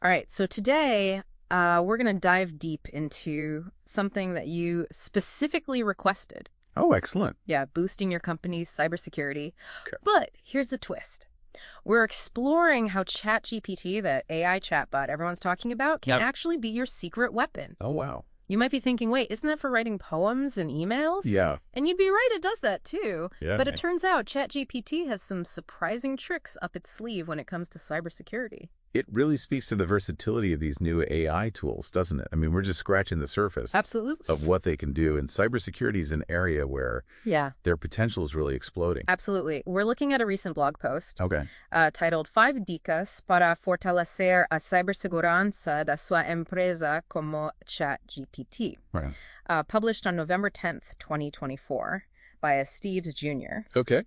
All right, so today we're going to dive deep into something that you specifically requested. Oh, excellent. Yeah, boosting your company's cybersecurity. Okay. But here's the twist. We're exploring how ChatGPT, the AI chatbot everyone's talking about, can Yep. actually be your secret weapon. Oh, wow. You might be thinking, wait, isn't that for writing poems and emails? Yeah. And you'd be right, it does that too. Yeah. But it turns out ChatGPT has some surprising tricks up its sleeve when it comes to cybersecurity. It really speaks to the versatility of these new AI tools, doesn't it? I mean, we're just scratching the surface Absolutely. of what they can do. And cybersecurity is an area where Yeah. their potential is really exploding. Absolutely. We're looking at a recent blog post Okay. titled "Five dicas para fortalecer a cibersegurança da sua empresa como ChatGPT," Right. published on November 10th, 2024 by a Steves Jr. Okay.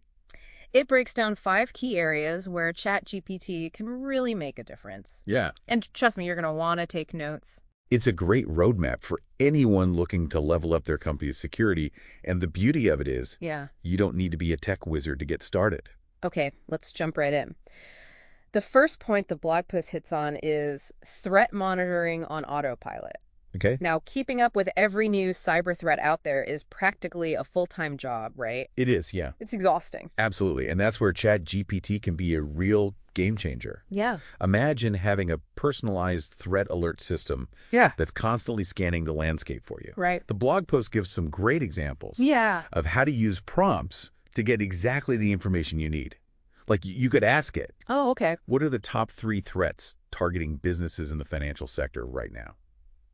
It breaks down 5 key areas where ChatGPT can really make a difference. Yeah. And trust me, you're going to want to take notes. It's a great roadmap for anyone looking to level up their company's security. And the beauty of it is Yeah. you don't need to be a tech wizard to get started. Okay, let's jump right in. The first point the blog post hits on is threat monitoring on autopilot. Okay. Now, keeping up with every new cyber threat out there is practically a full-time job, right? It is, yeah. It's exhausting. Absolutely. And that's where ChatGPT can be a real game changer. Yeah. Imagine having a personalized threat alert system Yeah. that's constantly scanning the landscape for you. Right. The blog post gives some great examples Yeah. of how to use prompts to get exactly the information you need. Like you could ask it, Oh, okay. what are the top 3 threats targeting businesses in the financial sector right now?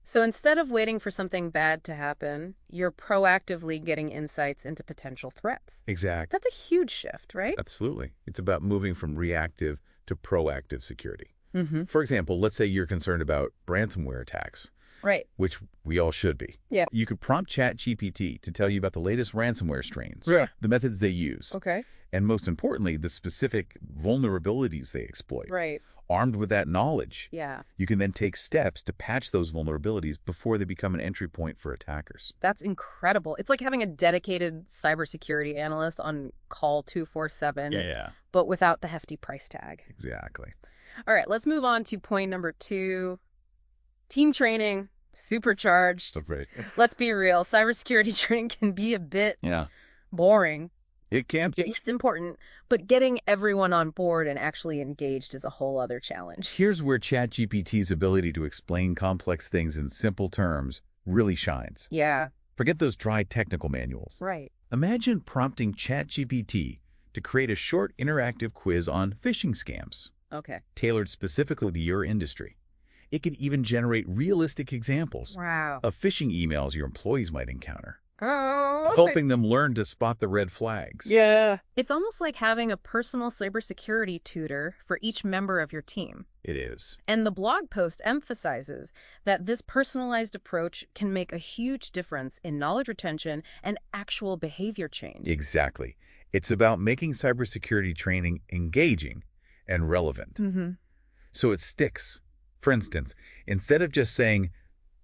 So instead of waiting for something bad to happen, you're proactively getting insights into potential threats. Exactly. That's a huge shift, right? Absolutely. It's about moving from reactive to proactive security. Mm-hmm. For example, let's say you're concerned about ransomware attacks, Right. which we all should be. Yeah. You could prompt ChatGPT to tell you about the latest ransomware strains, Yeah. the methods they use, Okay. and most importantly, the specific vulnerabilities they exploit. Right. Armed with that knowledge, Yeah. you can then take steps to patch those vulnerabilities before they become an entry point for attackers. That's incredible. It's like having a dedicated cybersecurity analyst on call 247, Yeah. but without the hefty price tag. Exactly. All right, let's move on to point number 2. Team training, supercharged. Right. Let's be real, cybersecurity training can be a bit Yeah. boring. It can be. It's important, but getting everyone on board and actually engaged is a whole other challenge. Here's where ChatGPT's ability to explain complex things in simple terms really shines. Yeah, Forget those dry technical manuals. right. Imagine prompting ChatGPT to create a short interactive quiz on phishing scams, Okay. tailored specifically to your industry. It could even generate realistic examples Wow. of phishing emails your employees might encounter, Oh, helping them learn to spot the red flags. yeah. It's almost like having a personal cybersecurity tutor for each member of your team. It is. And the blog post emphasizes that this personalized approach can make a huge difference in knowledge retention and actual behavior change. Exactly. It's about making cybersecurity training engaging and relevant, Mm-hmm. so it sticks. For instance, instead of just saying,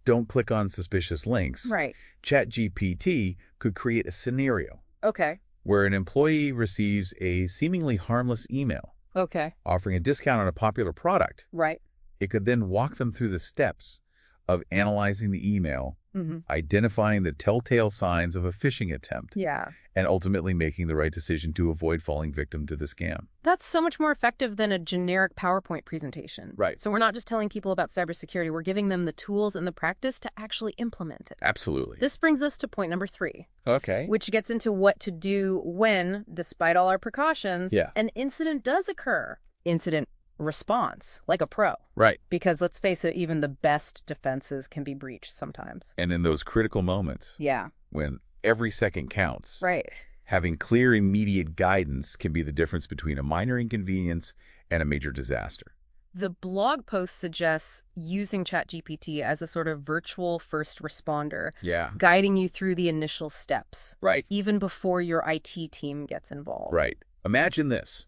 don't click on suspicious links, Right. ChatGPT could create a scenario Okay. where an employee receives a seemingly harmless email Okay. offering a discount on a popular product. Right. It could then walk them through the steps of analyzing the email, Mm-hmm. identifying the telltale signs of a phishing attempt, Yeah. and ultimately making the right decision to avoid falling victim to the scam. That's so much more effective than a generic PowerPoint presentation. Right. So we're not just telling people about cybersecurity, we're giving them the tools and the practice to actually implement it. Absolutely. This brings us to point number 3, Okay. which gets into what to do when, despite all our precautions, Yeah. an incident does occur. Incident response, like a pro. Right. Because let's face it, even the best defenses can be breached sometimes. And in those critical moments, Yeah. when every second counts, Right. having clear, immediate guidance can be the difference between a minor inconvenience and a major disaster. The blog post suggests using ChatGPT as a sort of virtual first responder, Yeah. guiding you through the initial steps, Right. even before your IT team gets involved. Right. Imagine this.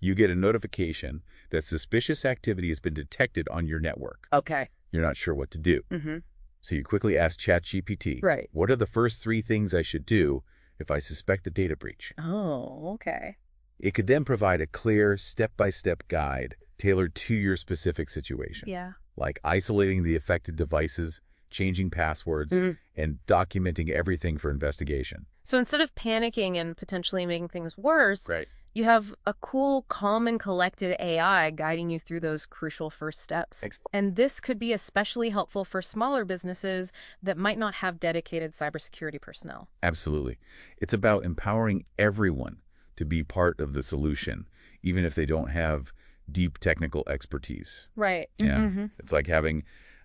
You get a notification that suspicious activity has been detected on your network. Okay. You're not sure what to do. Mm-hmm. So you quickly ask ChatGPT, Right. what are the first 3 things I should do if I suspect a data breach? Oh, okay. It could then provide a clear, step-by-step guide tailored to your specific situation, Yeah. like isolating the affected devices, changing passwords, and documenting everything for investigation. So instead of panicking and potentially making things worse, Right. you have a cool, calm, and collected AI guiding you through those crucial first steps. And this could be especially helpful for smaller businesses that might not have dedicated cybersecurity personnel. Absolutely. It's about empowering everyone to be part of the solution, even if they don't have deep technical expertise. Right. Yeah. It's like having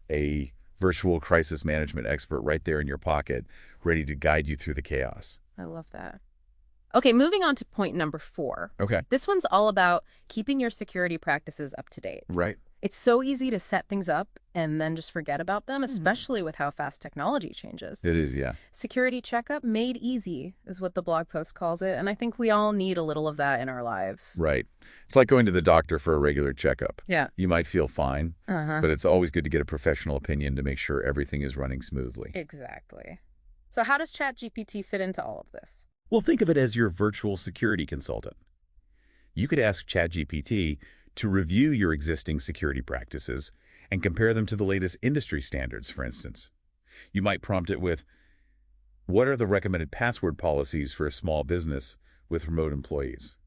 a virtual crisis management expert right there in your pocket, ready to guide you through the chaos. I love that. Okay, moving on to point number 4. Okay. This one's all about keeping your security practices up to date. Right. It's so easy to set things up and then just forget about them, especially with how fast technology changes. It is, yeah. Security checkup made easy is what the blog post calls it, and I think we all need a little of that in our lives. Right. It's like going to the doctor for a regular checkup. Yeah. You might feel fine, Uh-huh. but it's always good to get a professional opinion to make sure everything is running smoothly. Exactly. So how does ChatGPT fit into all of this? Well, think of it as your virtual security consultant. You could ask ChatGPT to review your existing security practices and compare them to the latest industry standards, for instance. You might prompt it with, what are the recommended password policies for a small business with remote employees?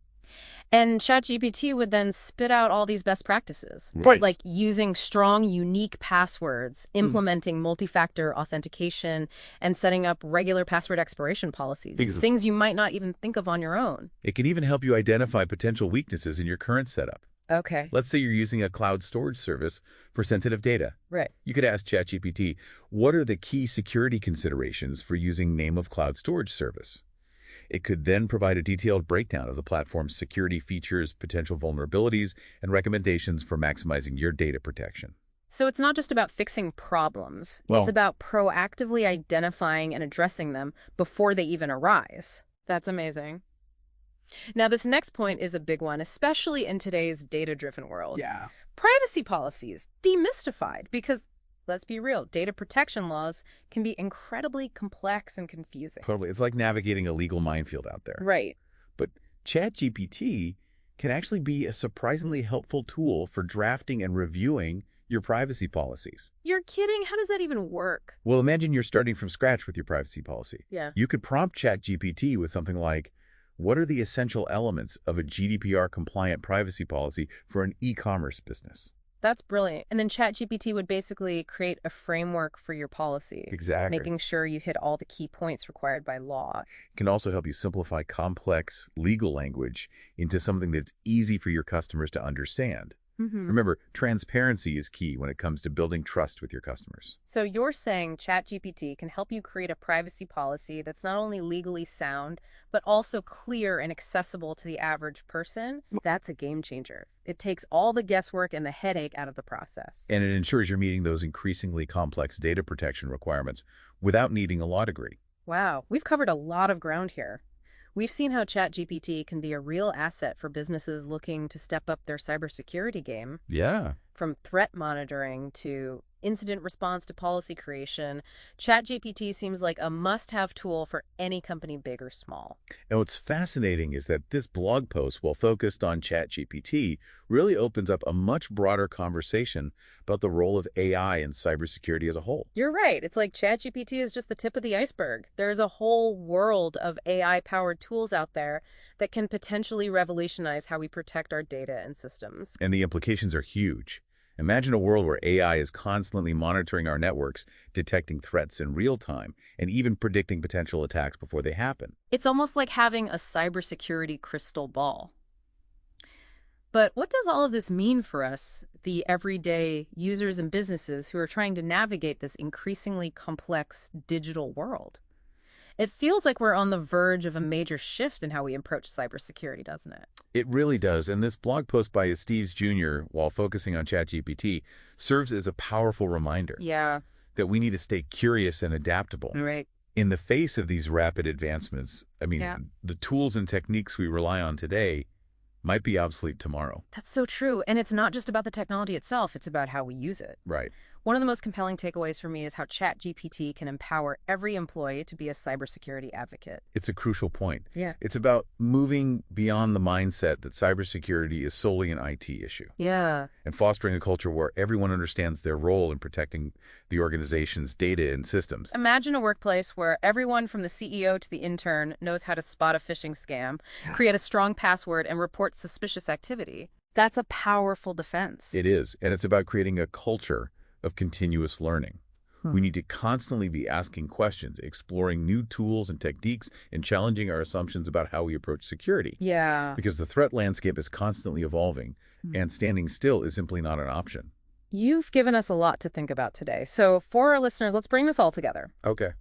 And ChatGPT would then spit out all these best practices, Right. like using strong, unique passwords, implementing multi-factor authentication, and setting up regular password expiration policies, things you might not even think of on your own. It can even help you identify potential weaknesses in your current setup. Okay. Let's say you're using a cloud storage service for sensitive data. Right. You could ask ChatGPT, what are the key security considerations for using name of cloud storage service? It could then provide a detailed breakdown of the platform's security features, potential vulnerabilities, and recommendations for maximizing your data protection. So it's not just about fixing problems. Well- It's about proactively identifying and addressing them before they even arise. That's amazing. Now, this next point is a big one, especially in today's data-driven world. Yeah. Privacy policies, demystified, because let's be real, data protection laws can be incredibly complex and confusing. Totally. It's like navigating a legal minefield out there. Right. But ChatGPT can actually be a surprisingly helpful tool for drafting and reviewing your privacy policies. You're kidding? How does that even work? Well, imagine you're starting from scratch with your privacy policy. Yeah. You could prompt ChatGPT with something like, what are the essential elements of a GDPR-compliant privacy policy for an e-commerce business? That's brilliant. And then ChatGPT would basically create a framework for your policy. Exactly. Making sure you hit all the key points required by law. It can also help you simplify complex legal language into something that's easy for your customers to understand. Remember, transparency is key when it comes to building trust with your customers. So you're saying ChatGPT can help you create a privacy policy that's not only legally sound, but also clear and accessible to the average person? That's a game changer. It takes all the guesswork and the headache out of the process. And it ensures you're meeting those increasingly complex data protection requirements without needing a law degree. Wow, we've covered a lot of ground here. We've seen how ChatGPT can be a real asset for businesses looking to step up their cybersecurity game. Yeah. From threat monitoring to incident response to policy creation, ChatGPT seems like a must-have tool for any company, big or small. And what's fascinating is that this blog post, while focused on ChatGPT, really opens up a much broader conversation about the role of AI in cybersecurity as a whole. You're right. It's like ChatGPT is just the tip of the iceberg. There's a whole world of AI-powered tools out there that can potentially revolutionize how we protect our data and systems. And the implications are huge. Imagine a world where AI is constantly monitoring our networks, detecting threats in real time, and even predicting potential attacks before they happen. It's almost like having a cybersecurity crystal ball. But what does all of this mean for us, the everyday users and businesses who are trying to navigate this increasingly complex digital world? It feels like we're on the verge of a major shift in how we approach cybersecurity, doesn't it? It really does, and this blog post by Steves Jr., while focusing on ChatGPT, serves as a powerful reminder Yeah. that we need to stay curious and adaptable. Right. In the face of these rapid advancements, Yeah. the tools and techniques we rely on today might be obsolete tomorrow. That's so true. And it's not just about the technology itself. It's about how we use it. Right. One of the most compelling takeaways for me is how ChatGPT can empower every employee to be a cybersecurity advocate. It's a crucial point. Yeah. It's about moving beyond the mindset that cybersecurity is solely an IT issue Yeah. and fostering a culture where everyone understands their role in protecting the organization's data and systems. Imagine a workplace where everyone from the CEO to the intern knows how to spot a phishing scam, Yeah. create a strong password, and report suspicious activity. That's a powerful It defense. is, and it's about creating a culture of continuous learning. Hmm. We need to constantly be asking questions, exploring new tools and techniques, and challenging our assumptions about how we approach security. Yeah. Because the threat landscape is constantly evolving, Hmm. and standing still is simply not an option. You've given us a lot to think about today. So, for our listeners, let's bring this all together. Okay.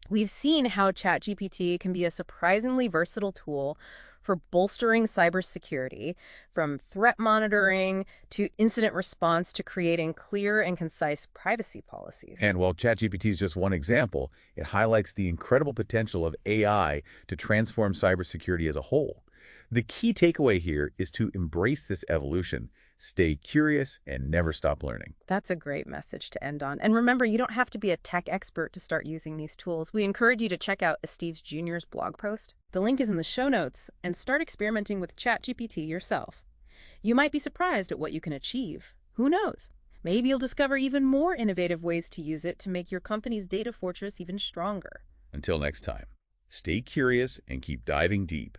We've seen how ChatGPT can be a surprisingly versatile tool for bolstering cybersecurity, from threat monitoring to incident response to creating clear and concise privacy policies. And while ChatGPT is just one example, it highlights the incredible potential of AI to transform cybersecurity as a whole. The key takeaway here is to embrace this evolution, stay curious, and never stop learning. That's a great message to end on. And remember, you don't have to be a tech expert to start using these tools. We encourage you to check out Steve's Jr.'s blog post. The link is in the show notes, and start experimenting with ChatGPT yourself. You might be surprised at what you can achieve. Who knows? Maybe you'll discover even more innovative ways to use it to make your company's data fortress even stronger. Until next time, stay curious and keep diving deep.